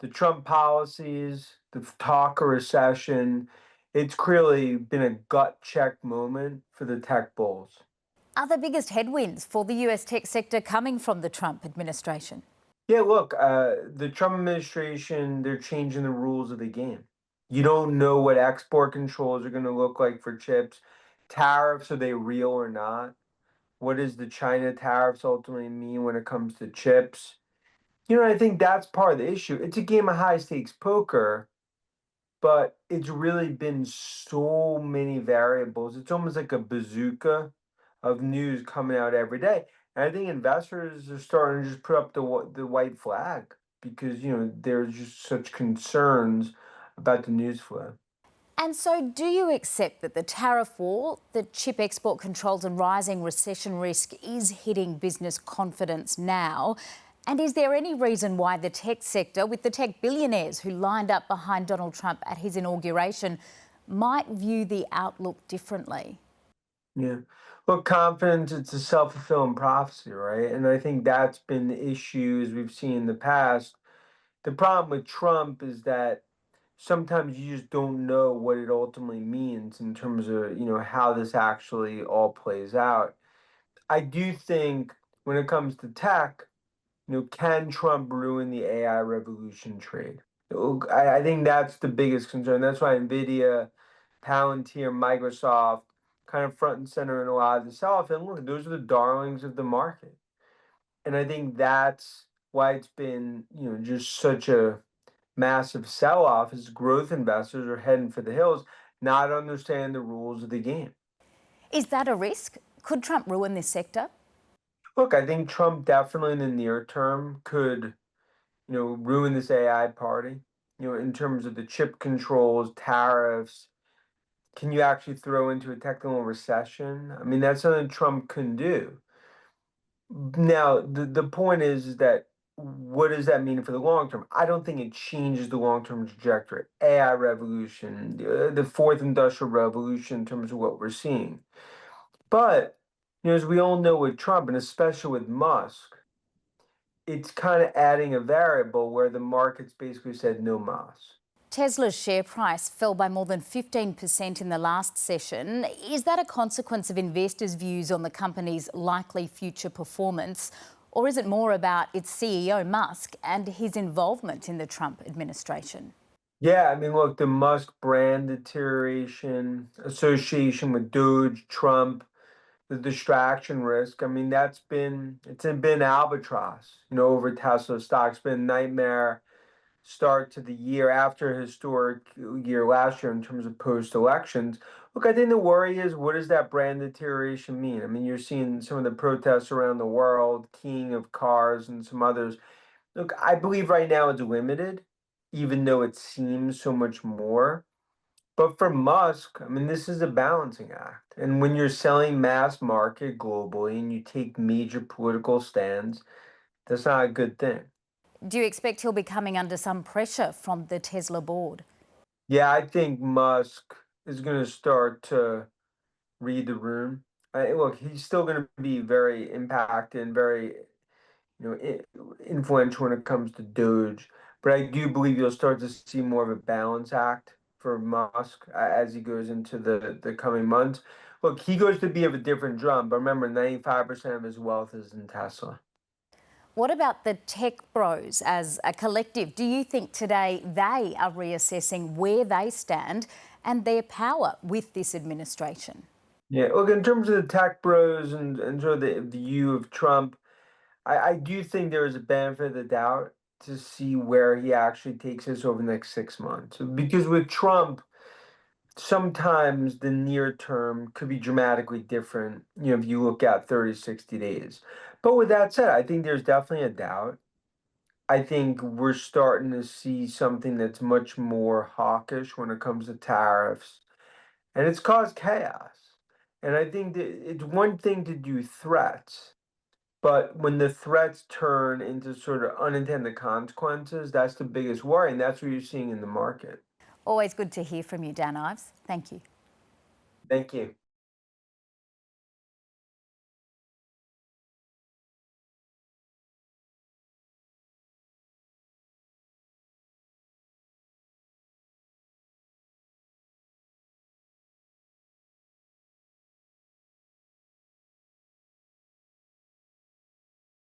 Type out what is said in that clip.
the Trump policies, the talk of recession, it's clearly been a gut check moment for the tech bulls. Are the biggest headwinds for the US tech sector coming from the Trump administration? Yeah, look, the Trump administration, they're changing the rules of the game. You don't know what export controls are going to look like for chips. Tariffs, are they real or not? What does the China tariffs ultimately mean when it comes to chips? I think that's part of the issue. It's a game of high stakes poker, but it's really been so many variables. It's almost like a bazooka of news coming out every day. And I think investors are starting to just put up the white flag because there's just such concerns about the news flow. And so, do you accept that the tariff war, the chip export controls, and rising recession risk is hitting business confidence now? And is there any reason why the tech sector, with the tech billionaires who lined up behind Donald Trump at his inauguration, might view the outlook differently? Yeah. Well, confidence, it's a self-fulfilling prophecy, right? And I think that's been the issue as we've seen in the past. The problem with Trump is that sometimes you just don't know what it ultimately means in terms of, how this actually all plays out. I do think when it comes to tech, can Trump ruin the AI revolution trade? I think that's the biggest concern. That's why NVIDIA, Palantir, Microsoft, kind of front and center in a lot of the sell-off. And look, those are the darlings of the market. And I think that's why it's been, just such a massive sell-off is growth investors are heading for the hills, not understanding the rules of the game. Is that a risk? Could Trump ruin this sector? Look, I think Trump definitely in the near term could, ruin this AI party, in terms of the chip controls, tariffs. Can you actually throw into a technical recession? I mean, that's something Trump can do. Now, the point is that what does that mean for the long term? I don't think it changes the long term trajectory. AI revolution, the fourth industrial revolution in terms of what we're seeing. But, as we all know with Trump, and especially with Musk, it's kind of adding a variable where the markets basically said no mas. Tesla's share price fell by more than 15% in the last session. Is that a consequence of investors' views on the company's likely future performance, or is it more about its CEO, Musk, and his involvement in the Trump administration? Yeah, I mean, look, the Musk brand deterioration, association with Doge, Trump, the distraction risk. I mean, it's been albatross, over Tesla stock. It's been a nightmare start to the year after a historic year last year in terms of post elections. Look, I think the worry is what does that brand deterioration mean? I mean, you're seeing some of the protests around the world, King of Cars and some others. Look, I believe right now it's limited, even though it seems so much more. But for Musk, I mean, this is a balancing act. And when you're selling mass market globally and you take major political stands, that's not a good thing. Do you expect he'll be coming under some pressure from the Tesla board? Yeah, I think Musk is going to start to read the room. Look, he's still going to be very impacted and very, influential when it comes to Doge. But I do believe you'll start to see more of a balance act for Musk as he goes into the coming months. Look, he goes to be of a different drum, but remember, 95% of his wealth is in Tesla. What about the tech bros as a collective? Do you think today they are reassessing where they stand and their power with this administration? Yeah, look, in terms of the tech bros and sort of the view of Trump, I do think there is a benefit of the doubt to see where he actually takes us over the next 6 months. Because with Trump, sometimes the near term could be dramatically different, if you look at 30, 60 days. But with that said, I think there's definitely a doubt. I think we're starting to see something that's much more hawkish when it comes to tariffs, and it's caused chaos. And I think that it's one thing to do threats, but when the threats turn into sort of unintended consequences, that's the biggest worry, and that's what you're seeing in the market. Always good to hear from you, Dan Ives. Thank you. Thank you.